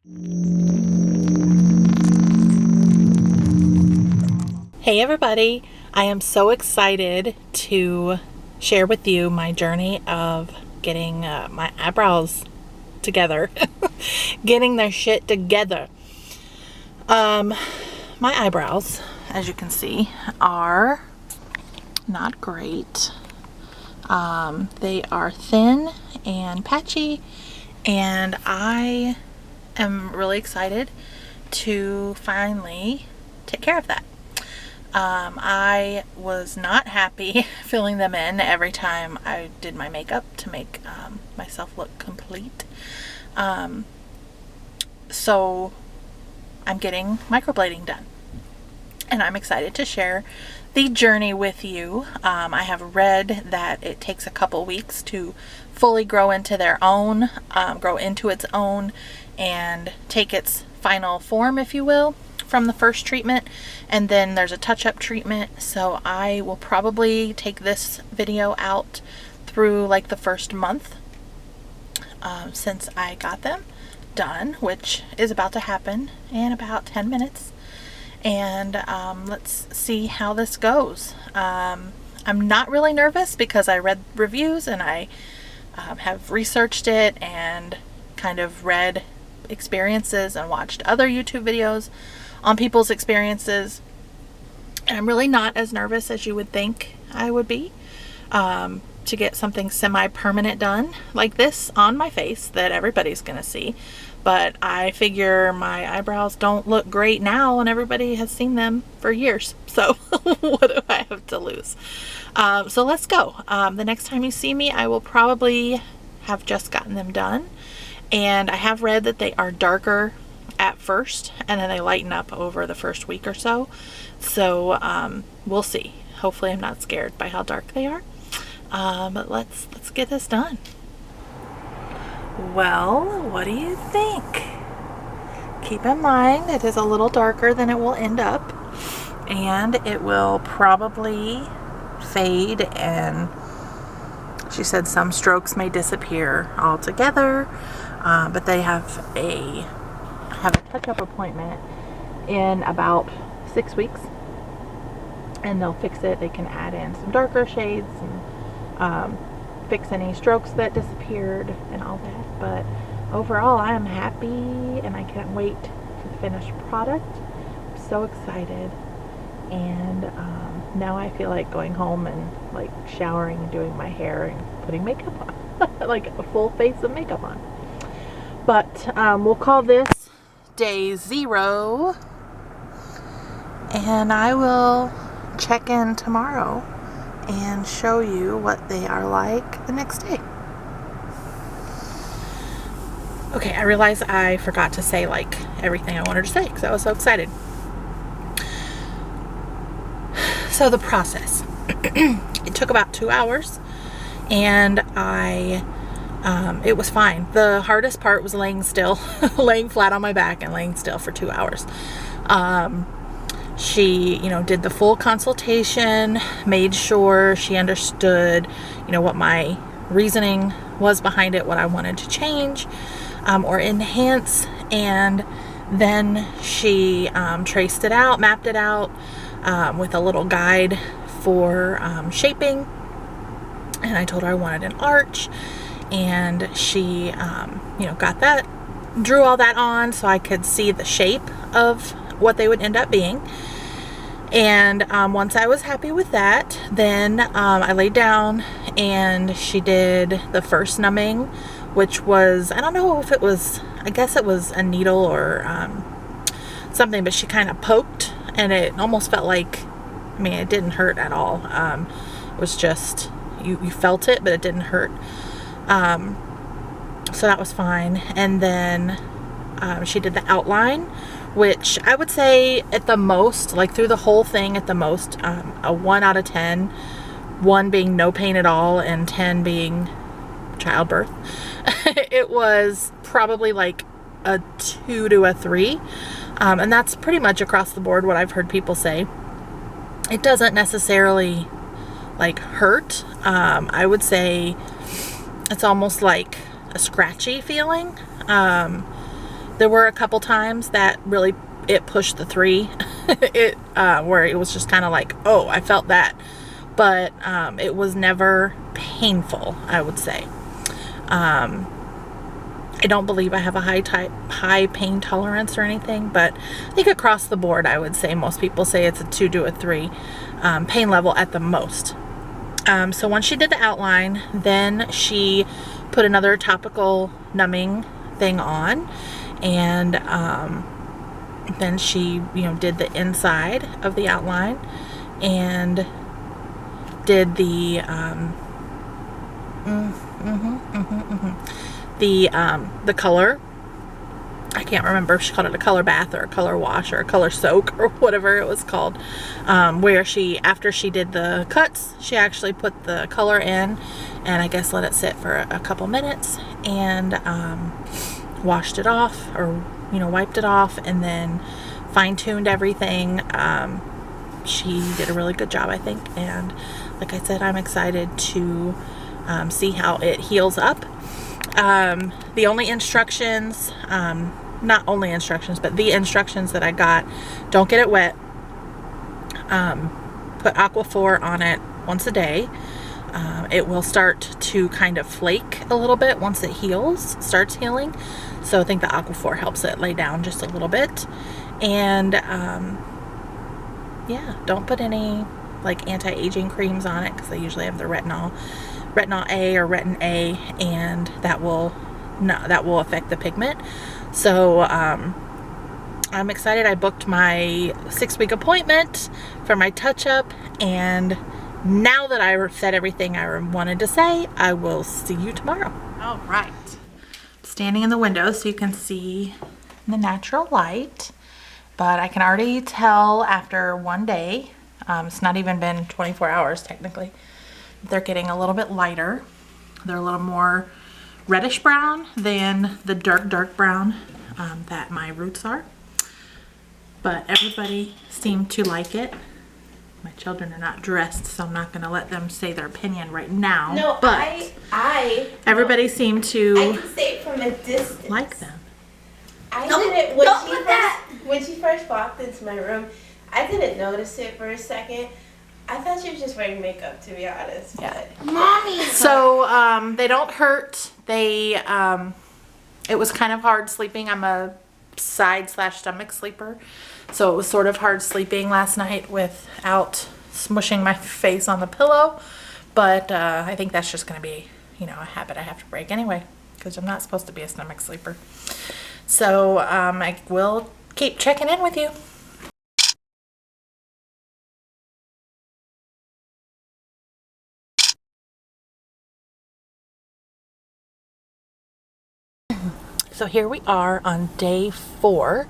Hey everybody, I am so excited to share with you my journey of getting my eyebrows together, getting their shit together. My eyebrows, as you can see, are not great. They are thin and patchy, and I am really excited to finally take care of that. I was not happy filling them in every time I did my makeup to make myself look complete. So I'm getting microblading done, and I'm excited to share the journey with you. I have read that it takes a couple weeks to fully grow into its own and take its final form, if you will, from the first treatment. And then there's a touch-up treatment, so I will probably take this video out through like the first month since I got them done, which is about to happen in about 10 minutes. And let's see how this goes. I'm not really nervous because I read reviews and I have researched it and kind of read experiences and watched other YouTube videos on people's experiences, and I'm really not as nervous as you would think I would be to get something semi-permanent done like this on my face that everybody's gonna see. But I figure my eyebrows don't look great now and everybody has seen them for years, so what do I have to lose? So let's go. The next time you see me, I will probably have just gotten them done, and I have read that they are darker at first and then they lighten up over the first week or so. So we'll see. Hopefully I'm not scared by how dark they are. But let's get this done. Well, what do you think? Keep in mind it is a little darker than it will end up, and it will probably fade, and she said some strokes may disappear altogether, but they have a touch-up appointment in about 6 weeks, and they'll fix it. They can add in some darker shades and fix any strokes that disappeared and all that. But overall, I am happy and I can't wait for the finished product. I'm so excited, and now I feel like going home and like showering and doing my hair and putting makeup on like a full face of makeup on. But we'll call this day 0, and I will check in tomorrow and show you what they are like the next day. Okay, I realized I forgot to say like everything I wanted to say because I was so excited. So the process, it took about 2 hours, and it was fine. The hardest part was laying still, laying flat on my back and laying still for 2 hours. She, did the full consultation, made sure she understood, what my reasoning was behind it, what I wanted to change or enhance. And then she traced it out, mapped it out with a little guide for shaping. And I told her I wanted an arch. And she, got that, drew all that on so I could see the shape of what they would end up being. And once I was happy with that, then I laid down and she did the first numbing, which was, I don't know if it was, I guess it was a needle or something, but she kind of poked, and it almost felt like, it didn't hurt at all. It was just, you felt it, but it didn't hurt. So that was fine. And then she did the outline, which I would say at the most, like through the whole thing, at the most, a 1 out of 10, 1 being no pain at all and 10 being childbirth. It was probably like a 2 to a 3. And that's pretty much across the board what I've heard people say. It doesn't necessarily like hurt. I would say it's almost like a scratchy feeling. There were a couple times that really it pushed the 3 where it was just kind of like, oh, I felt that, but it was never painful, I would say. I don't believe I have a high pain tolerance or anything, but I think across the board, I would say most people say it's a 2 to a 3 pain level at the most. So once she did the outline, then she put another topical numbing thing on, and then she, did the inside of the outline and did the the color. I can't remember if she called it a color bath or a color wash or a color soak or whatever it was called, where she, after she did the cuts, she actually put the color in and I guess let it sit for a couple minutes and washed it off, or wiped it off, and then fine-tuned everything. She did a really good job, I think, and like I said, I'm excited to see how it heals up. The only instructions, not only instructions, but the instructions that I got: don't get it wet, put Aquaphor on it once a day. It will start to kind of flake a little bit once it starts healing. So I think the Aquaphor helps it lay down just a little bit. And yeah, don't put any like anti-aging creams on it, because they usually have the retinol A or retin A, and that will affect the pigment. So I'm excited. I booked my 6-week appointment for my touch-up, and now that I said everything I wanted to say, I will see you tomorrow. All right. Standing in the window so you can see the natural light, but I can already tell after one day, it's not even been 24 hours technically, they're getting a little bit lighter. They're a little more reddish brown than the dark brown that my roots are, but everybody seemed to like it. My children are not dressed, so I'm not going to let them say their opinion right now. No, but everybody seemed to I can say it from a distance. Like them. I Don't didn't put that. When she first walked into my room, I didn't notice it for a second. I thought she was just wearing makeup, to be honest. Yeah. But. Mommy. So they don't hurt. They it was kind of hard sleeping. I'm a side/stomach sleeper, so it was sort of hard sleeping last night without smushing my face on the pillow. But I think that's just going to be, a habit I have to break anyway, because I'm not supposed to be a stomach sleeper. So I will keep checking in with you. So here we are on day 4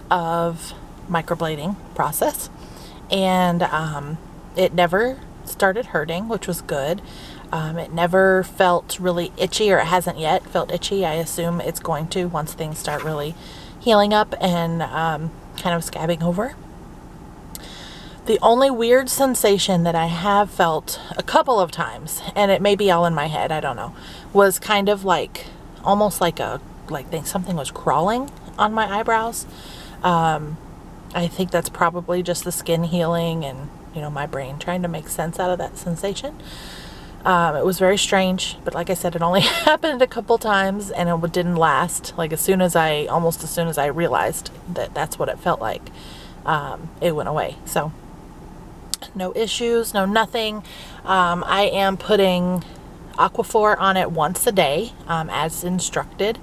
of microblading process, and it never started hurting, which was good. It never felt really itchy, or it hasn't yet felt itchy. I assume it's going to once things start really healing up and kind of scabbing over. The only weird sensation that I have felt a couple of times, and it may be all in my head, I don't know, was kind of like, almost like something was crawling on my eyebrows. I think that's probably just the skin healing and, my brain trying to make sense out of that sensation. It was very strange, but like I said, it only happened a couple times, and it didn't last. Like almost as soon as I realized that that's what it felt like, it went away. So no issues, no nothing. I am putting Aquaphor on it once a day, as instructed,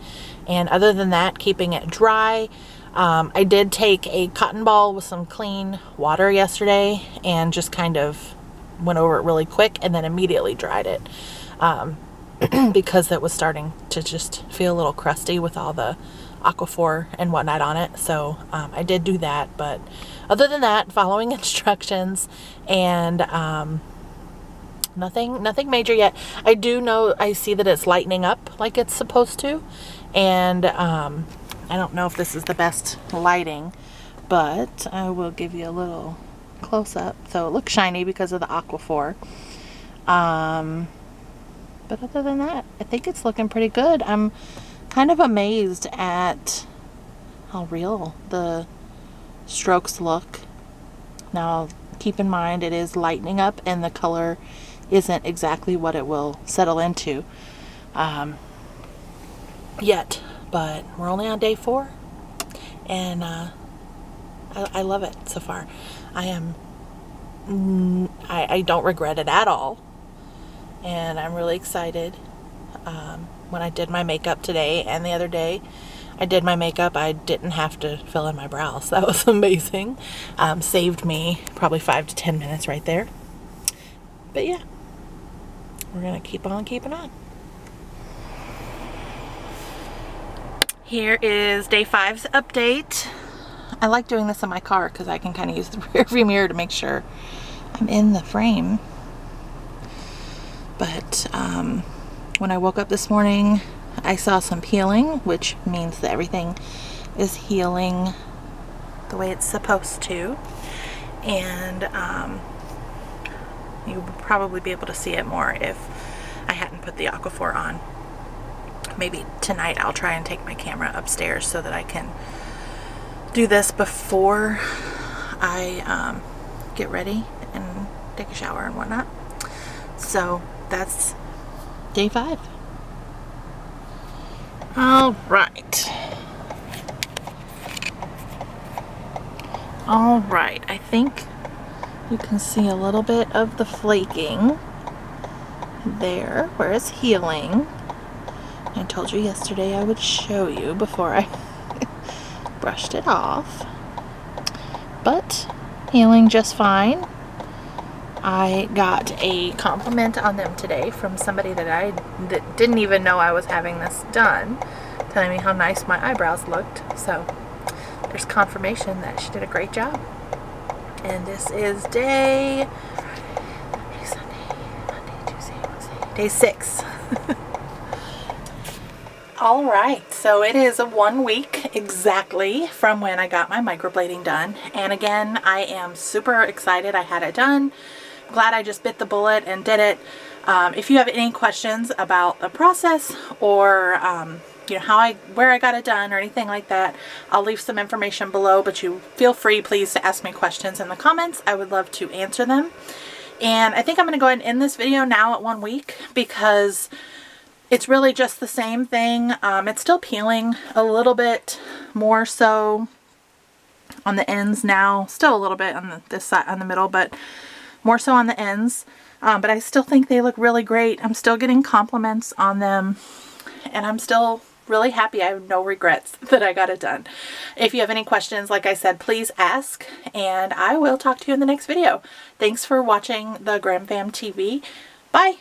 and other than that, keeping it dry. I did take a cotton ball with some clean water yesterday and just kind of went over it really quick and then immediately dried it, because it was starting to just feel a little crusty with all the Aquaphor and whatnot on it. So I did do that, but other than that, following instructions, and nothing major yet. I do know, I see that it's lightening up like it's supposed to, and I don't know if this is the best lighting, but I will give you a little close up. So it looks shiny because of the Aquaphor. But other than that, I think it's looking pretty good. I'm kind of amazed at how real the strokes look. Now keep in mind it is lightening up and the color isn't exactly what it will settle into yet, but we're only on day 4 and I love it so far. I don't regret it at all, and I'm really excited. When I did my makeup today and the other day I did my makeup, I didn't have to fill in my brows. That was amazing. Saved me probably 5 to 10 minutes right there. But yeah, we're gonna keep on keeping on. Here is day 5's update. I like doing this in my car because I can kind of use the rear view mirror to make sure I'm in the frame. But when I woke up this morning, I saw some peeling, which means that everything is healing the way it's supposed to. And you would probably be able to see it more if I hadn't put the Aquaphor on. Maybe tonight I'll try and take my camera upstairs so that I can do this before I get ready and take a shower and whatnot. So that's day 5. All right. All right, I think you can see a little bit of the flaking there where it's healing. I told you yesterday I would show you before I brushed it off, but healing just fine. I got a compliment on them today from somebody that didn't even know I was having this done, telling me how nice my eyebrows looked. So there's confirmation that she did a great job. And this is day day 6. All right, so it is 1 week exactly from when I got my microblading done. And again, I am super excited I had it done. Glad I just bit the bullet and did it. If you have any questions about the process or you know, where I got it done or anything like that, I'll leave some information below, but you feel free please to ask me questions in the comments. I would love to answer them. And I think I'm going to go ahead and end this video now at 1 week because it's really just the same thing. It's still peeling a little bit more so on the ends now. Still a little bit on this side, on the middle, but more so on the ends. But I still think they look really great. I'm still getting compliments on them, and I'm still really happy. I have no regrets that I got it done. If you have any questions, like I said, please ask, and I will talk to you in the next video. Thanks for watching the Gram Fam TV. Bye.